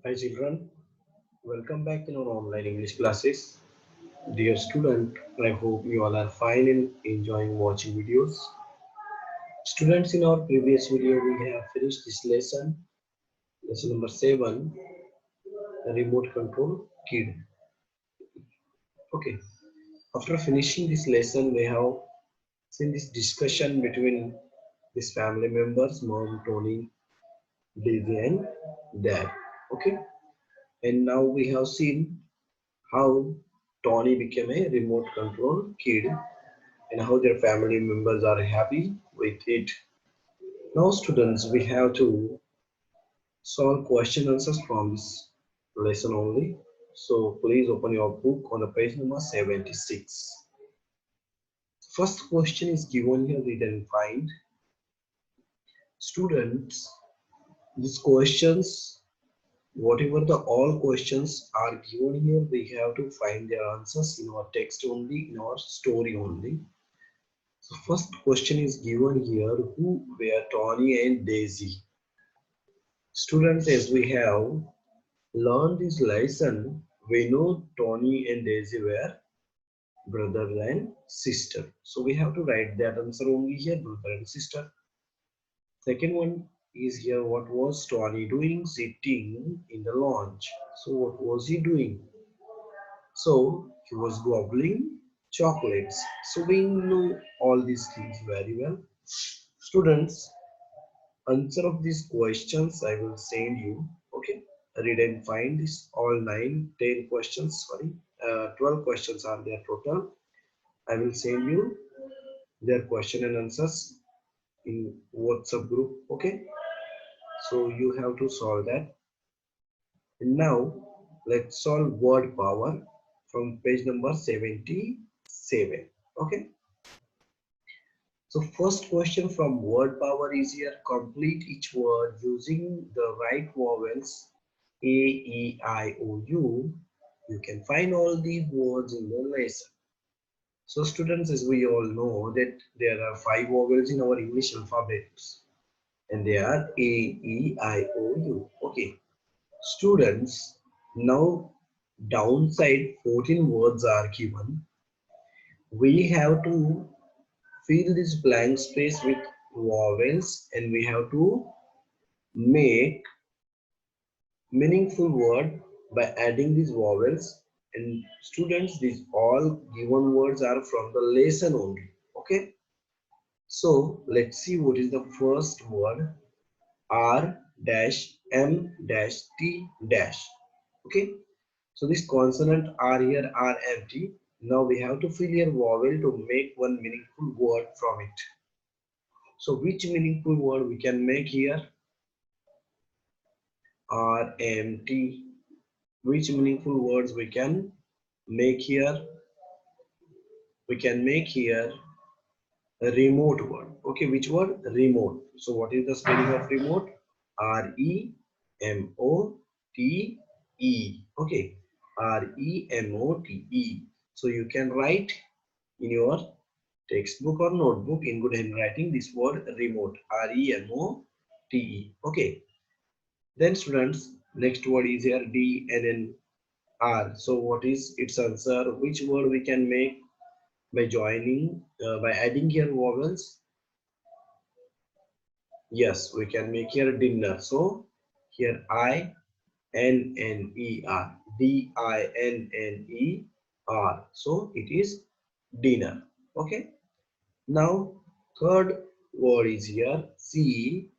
Hi children, welcome back in our online English classes. Dear student, I hope you all are fine and enjoying watching videos. Students, in our previous video we have finished this lesson number 7, the remote control kid. Okay, after finishing this lesson we have seen this discussion between these family members, mom, Tony, Daisy and dad. Okay, and now we have seen how Tony became a remote control kid and how their family members are happy with it. Now students, we have to solve question answers from this lesson only. So please open your book on the page number 76. First question is given here, read and find. Students, these questions, whatever the all questions are given here, we have to find their answers in our text only, in our story only. So first question is given here, who were Tony and Daisy? Students, as we have learned this lesson, we know Tony and Daisy were brother and sister. So we have to write that answer only here, brother and sister. Second one is here, what was Tony doing sitting in the lounge? So what was he doing? So he was gobbling chocolates. So we know all these things very well. Students, answer of these questions I will send you. Okay, read and find this all 10 questions. Sorry, 12 questions are there total. I will send you their question and answers in WhatsApp group. Okay, so you have to solve that. And now let's solve word power from page number 77. Okay, so first question from word power is here, complete each word using the right vowels A, E, I, O, U. You can find all these words in the lesson. So students, as we all know that there are 5 vowels in our English alphabet and they are A, E, I, O, U. Okay. Students, now downside 14 words are given. We have to fill this blank space with vowels and we have to make meaningful word by adding these vowels. And students, these all given words are from the lesson only. Okay, so let's see what is the first word, R dash M dash T dash. Okay, so this consonant R here are empty. Now we have to fill here vowel to make one meaningful word from it. So which meaningful word we can make here? R M T. Which meaningful words we can make here? We can make here a remote word. Okay, which word? Remote. So what is the spelling of remote? R-E-M-O-T-E. Okay, R-E-M-O-T-E. So you can write in your textbook or notebook in good handwriting this word remote, R-E-M-O-T-E. Okay, then students, next word is here D-N-N-R. So what is its answer? Which word we can make by joining, by adding here vowels? Yes, we can make here dinner. So here I-N-N-E-R, D-I-N-N-E-R. So it is dinner. Okay. Now third word is here C-N-T-R-L.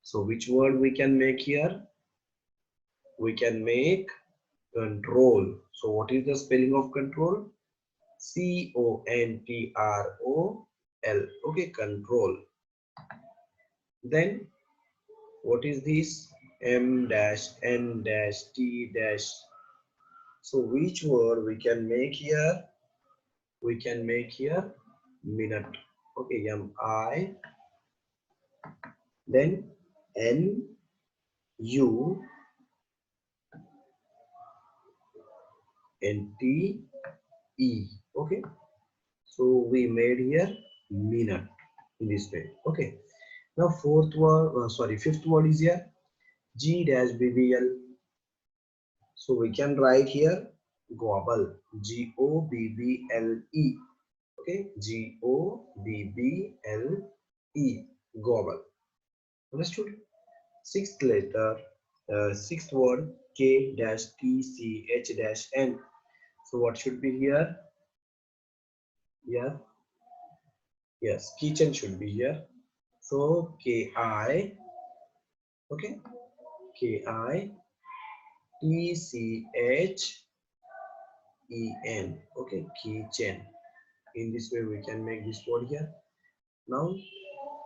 So which word we can make here? We can make control. So what is the spelling of control? C-O-N-T-R-O-L. Okay, control. Then what is this? M dash N dash T dash. So which word we can make here? We can make here minute. Okay, M-I, then N-U, NTE. Okay, so we made here minute in this way. Okay, now fifth word is here G-BBL. So we can write here gobble, Gobble. Okay, Gobble, gobble. Understood? Sixth word K-TCH-N. So what should be here? Yeah, yes, kitchen should be here. So K-I, okay, K-I-TCH-E-N. Okay, kitchen. In this way we can make this word here. Now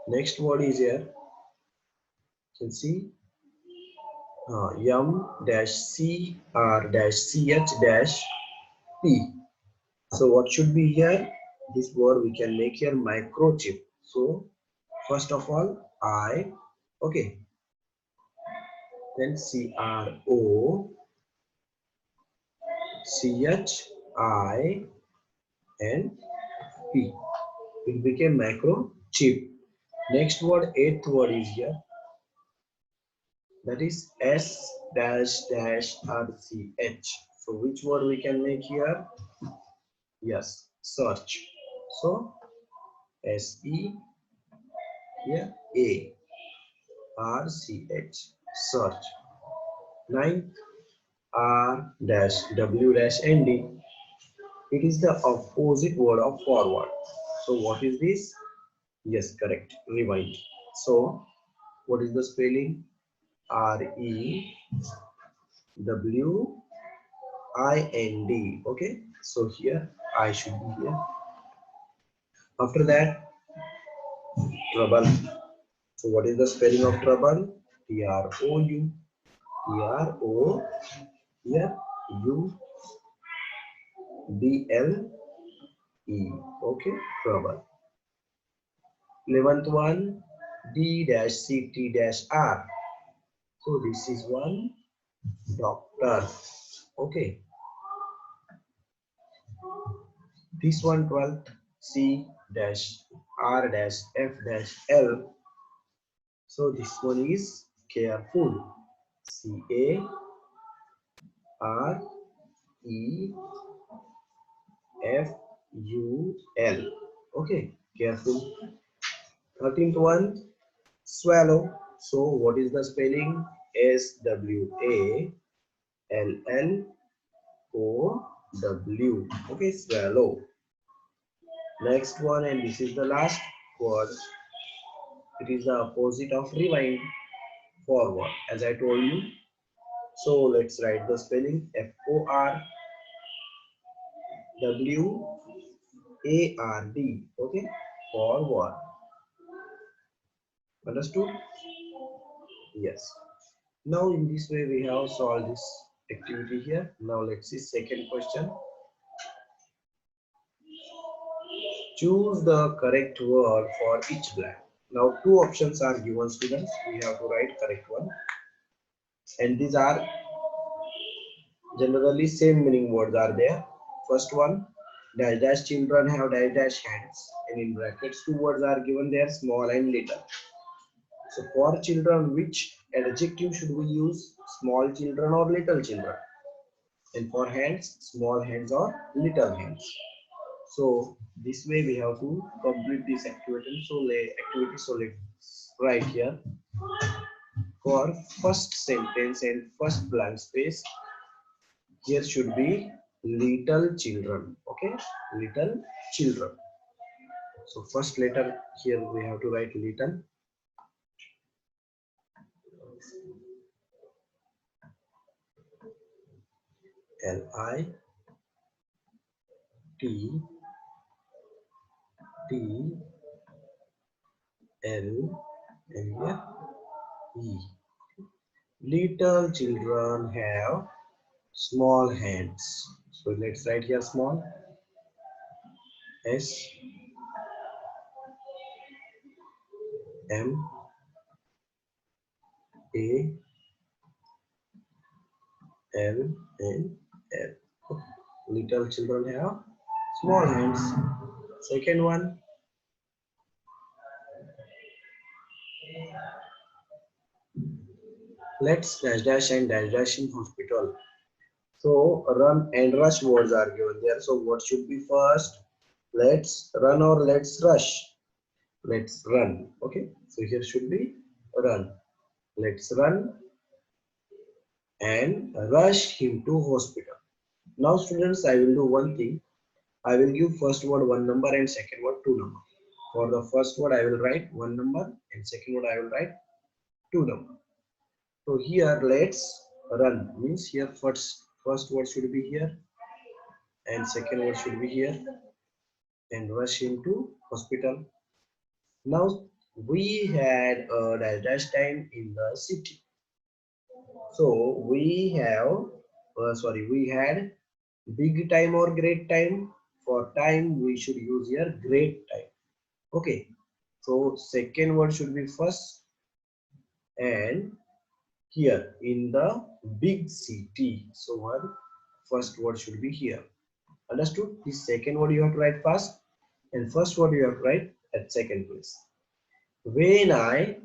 next word is here. You can see M-CR-CH-P. So what should be here? This word we can make here microchip. So first of all I, okay, then CROCHINP. It became microchip. Next word, eighth word is here. That is S-RCH. So which word we can make here? Yes, search. So SEARCH, search. Ninth, R-W-ND. It is the opposite word of forward. So what is this? Yes, correct. Rewind. So what is the spelling? REWIND. Okay. So here I should be here. After that, trouble. So what is the spelling of trouble? TROU. TROUBLE. Okay, trouble. 11th one, D-CT-R. So this is one doctor. Okay. This one 12th, C-R-F-L. So this one is careful. CAREFUL. Okay, careful. 13th one, swallow. So what is the spelling? SWALLOW. Okay, swallow. Next one, and this is the last word. It is the opposite of rewind, forward, as I told you. So let's write the spelling. FORWARD. Okay, forward. Understood? Yes. Now in this way we have solved this activity here. Now let's see second question. Choose the correct word for each blank. Now two options are given, students. We have to write correct one. And these are generally same meaning words are there. First one, dash dash children have dash dash hands. And in brackets two words are given there, small and little. So for children, which adjective should we use? Small children or little children? And for hands, small hands or little hands? So this way we have to complete this activity. So let's write here. For first sentence and first blank space, here should be little children. Okay, little children. So first letter here we have to write little. LITTLE. Little children have small hands. So let's write here small. SMALL. Little children have small hands. Second one, let's dash dash and dash dash in hospital. So run and rush words are given there. So what should be first? Let's run or let's rush. Let's run. Okay. So here should be run. Let's run and rush him to hospital. Now students, I will do one thing. I will give first word one number and second word two number. For the first word I will write one number and second word I will write two number. So here let's run means here first word should be here and second word should be here and rush into hospital. Now we had a dash time in the city. So we had big time or great time. For time we should use here great time. Okay. So second word should be first and here in the big city. So one first word should be here. Understood? The second word you have to write first and first word you have to write at second place. When I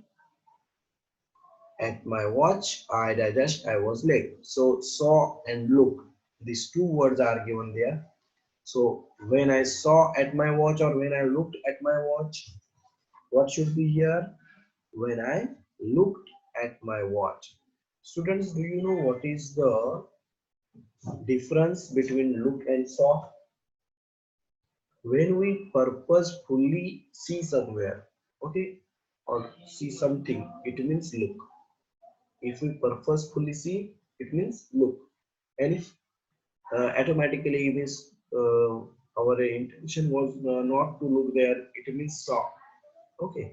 at my watch, I digest, I was late. So saw and look. These two words are given there. So when I saw at my watch or when I looked at my watch, what should be here? When I looked at my watch. Students, do you know what is the difference between look and saw? When we purposefully see somewhere, okay, or see something, it means look. If we purposefully see, it means look. And if automatically means our intention was not to look there, it means saw. Okay.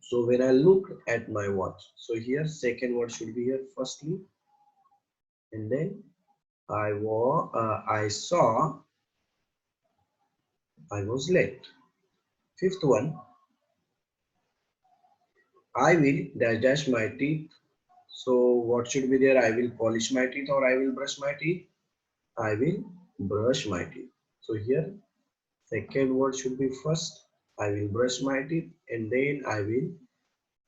So when I look at my watch, so here second word should be here firstly, and then I saw I was late. Fifth one, I will dash dash my teeth. So what should be there? I will polish my teeth or I will brush my teeth. I will brush my teeth. So here second word should be first. I will brush my teeth and then I will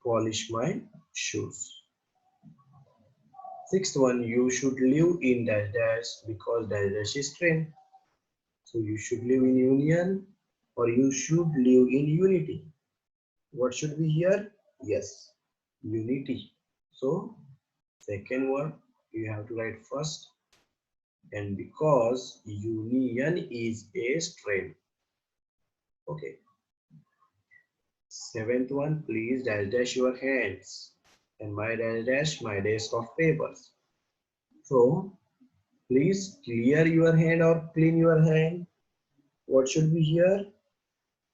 polish my shoes. Sixth one, you should live in dash dash because dash dash is train. So you should live in union or you should live in unity. What should be here? Yes, unity. So second word you have to write first and because union is a strength. Okay. Seventh one, please dash dash your hands and my dash dash my desk of papers. So please clear your hand or clean your hand. What should be here?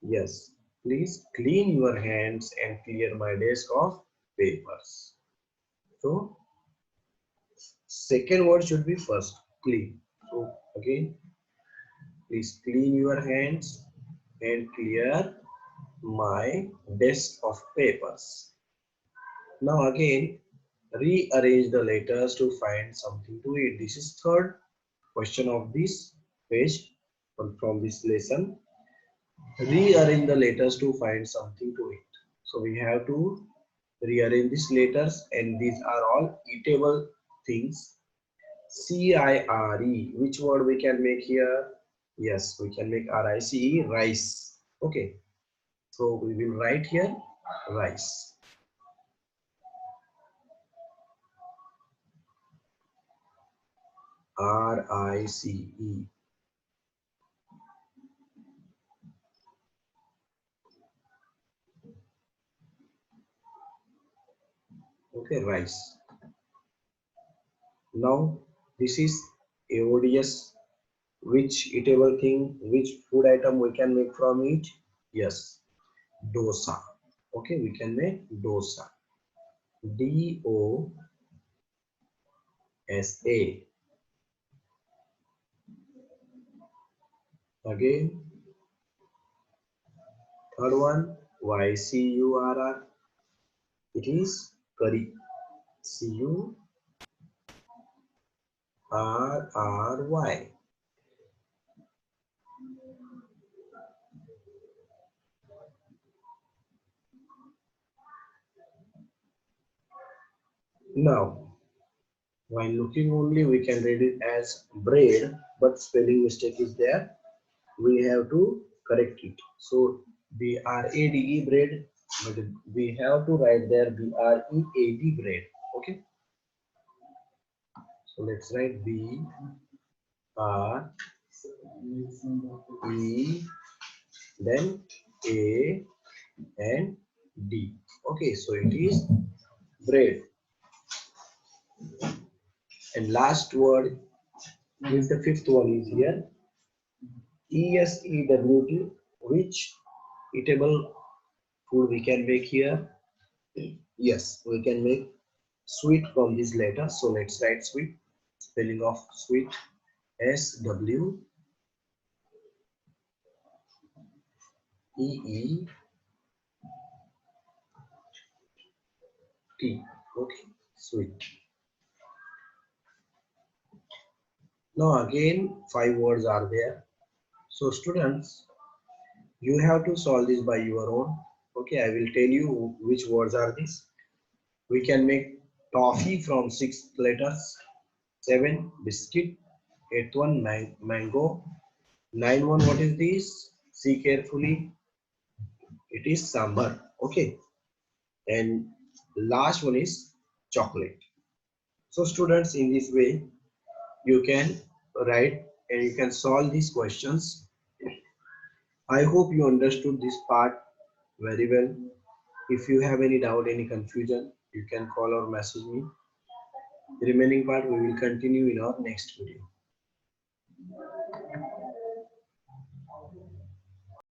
Yes, please clean your hands and clear my desk of papers. So second word should be first, clean. So again, please clean your hands and clear my desk of papers. Now again, rearrange the letters to find something to read. This is third question of this page from this lesson. Rearrange the letters to find something to eat. So we have to rearrange these letters and these are all eatable things. cire, which word we can make here? Yes, we can make rice, rice. Okay, so we will write here rice. rice. Okay, rice. Now this is aods. Which eatable thing, which food item we can make from it? Yes, dosa. Okay, we can make dosa. dosa. Again, third one, ycurr. It is curry. RRY. Now, while looking only, we can read it as braid, but spelling mistake is there. We have to correct it. So BRADE braid, but we have to write there BREAD braid. Okay. So let's write BRE, then A and D. Okay, so it is braid. And last word is the fifth one is here. ESEWT, which eatable food we can make here. Yes, we can make sweet from this letter. So let's write sweet. Spelling of sweet, SWEET. Okay, sweet. Now again, five words are there. So students, you have to solve this by your own. Okay, I will tell you which words are these. We can make toffee from 6 letters. 7, biscuit. 8th one, mango. 9 one, what is this? See carefully. It is sambar. Okay. And last one is chocolate. So students, in this way, you can write and you can solve these questions. I hope you understood this part very well. If you have any doubt, any confusion, you can call or message me. The remaining part we will continue in our next video.